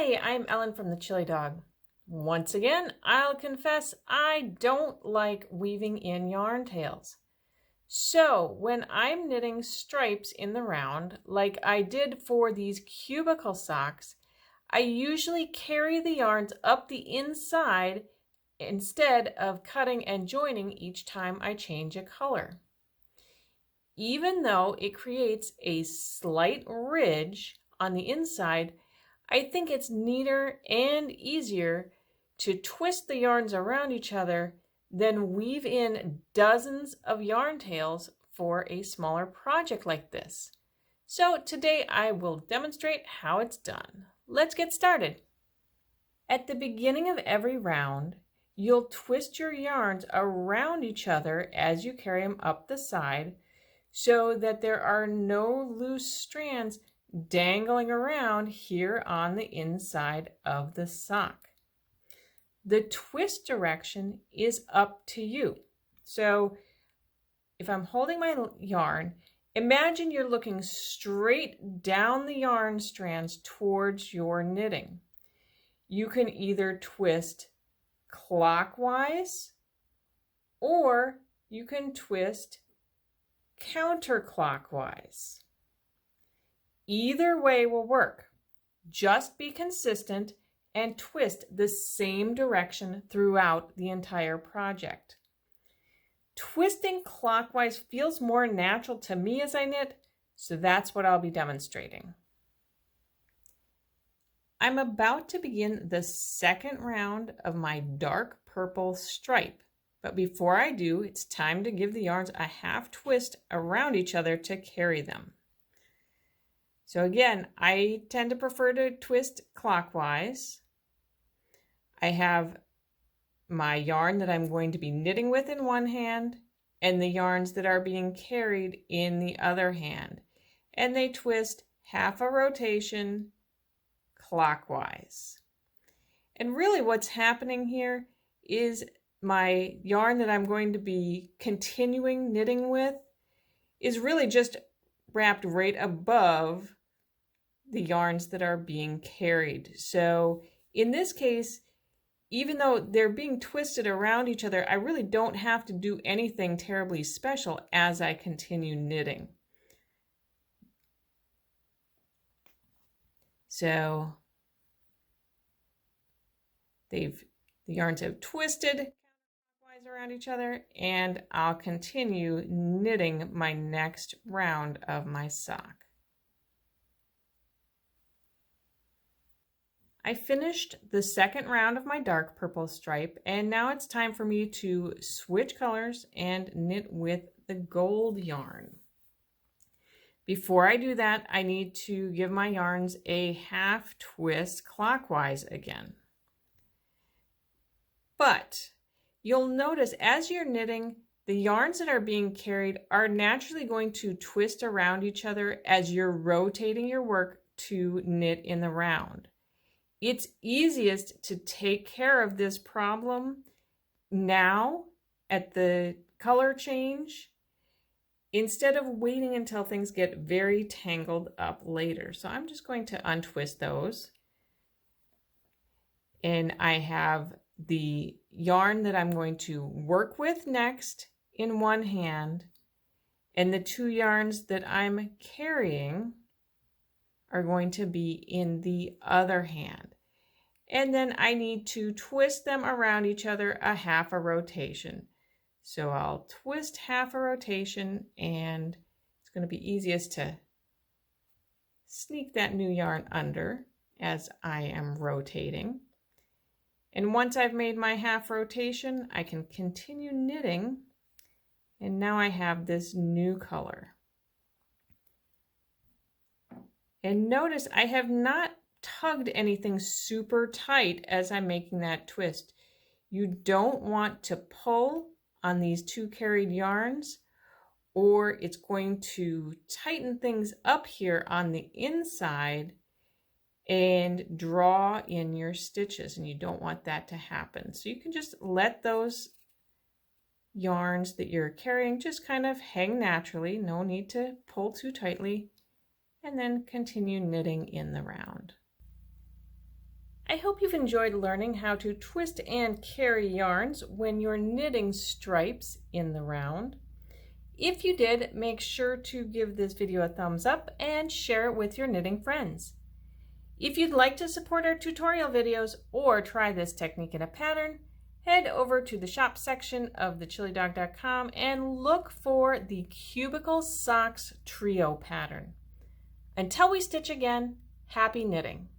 Hi, I'm Ellen from the Chili Dog. Once again, I'll confess I don't like weaving in yarn tails. So when I'm knitting stripes in the round, like I did for these cubicle socks, I usually carry the yarns up the inside instead of cutting and joining each time I change a color. Even though it creates a slight ridge on the inside, I think it's neater and easier to twist the yarns around each other than weave in dozens of yarn tails for a smaller project like this. So today I will demonstrate how it's done. Let's get started. At the beginning of every round, you'll twist your yarns around each other as you carry them up the side so that there are no loose strands dangling around here on the inside of the sock. The twist direction is up to you. So if I'm holding my yarn, imagine you're looking straight down the yarn strands towards your knitting. You can either twist clockwise or you can twist counterclockwise. Either way will work. Just be consistent and twist the same direction throughout the entire project. Twisting clockwise feels more natural to me as I knit, so that's what I'll be demonstrating. I'm about to begin the second round of my dark purple stripe, but before I do, it's time to give the yarns a half twist around each other to carry them. So again, I tend to prefer to twist clockwise. I have my yarn that I'm going to be knitting with in one hand and the yarns that are being carried in the other hand. And they twist half a rotation clockwise. And really what's happening here is my yarn that I'm going to be continuing knitting with is really just wrapped right above the yarns that are being carried. So in this case, even though they're being twisted around each other, I really don't have to do anything terribly special as I continue knitting. So the yarns have twisted counterclockwise around each other, and I'll continue knitting my next round of my sock. I finished the second round of my dark purple stripe, and now it's time for me to switch colors and knit with the gold yarn. Before I do that, I need to give my yarns a half twist clockwise again. But you'll notice as you're knitting, the yarns that are being carried are naturally going to twist around each other as you're rotating your work to knit in the round. It's easiest to take care of this problem now at the color change instead of waiting until things get very tangled up later. So I'm just going to untwist those. And I have the yarn that I'm going to work with next in one hand, and the two yarns that I'm carrying are going to be in the other hand. And then I need to twist them around each other a half a rotation. So I'll twist half a rotation, and it's going to be easiest to sneak that new yarn under as I am rotating. And once I've made my half rotation, I can continue knitting, and now I have this new color. And notice I have not tugged anything super tight as I'm making that twist. You don't want to pull on these two carried yarns, or it's going to tighten things up here on the inside and draw in your stitches, and you don't want that to happen. So you can just let those yarns that you're carrying just kind of hang naturally, no need to pull too tightly, and then continue knitting in the round. I hope you've enjoyed learning how to twist and carry yarns when you're knitting stripes in the round. If you did, make sure to give this video a thumbs up and share it with your knitting friends. If you'd like to support our tutorial videos or try this technique in a pattern, head over to the shop section of thechillydog.com and look for the Cubicle Socks Trio pattern. Until we stitch again, happy knitting!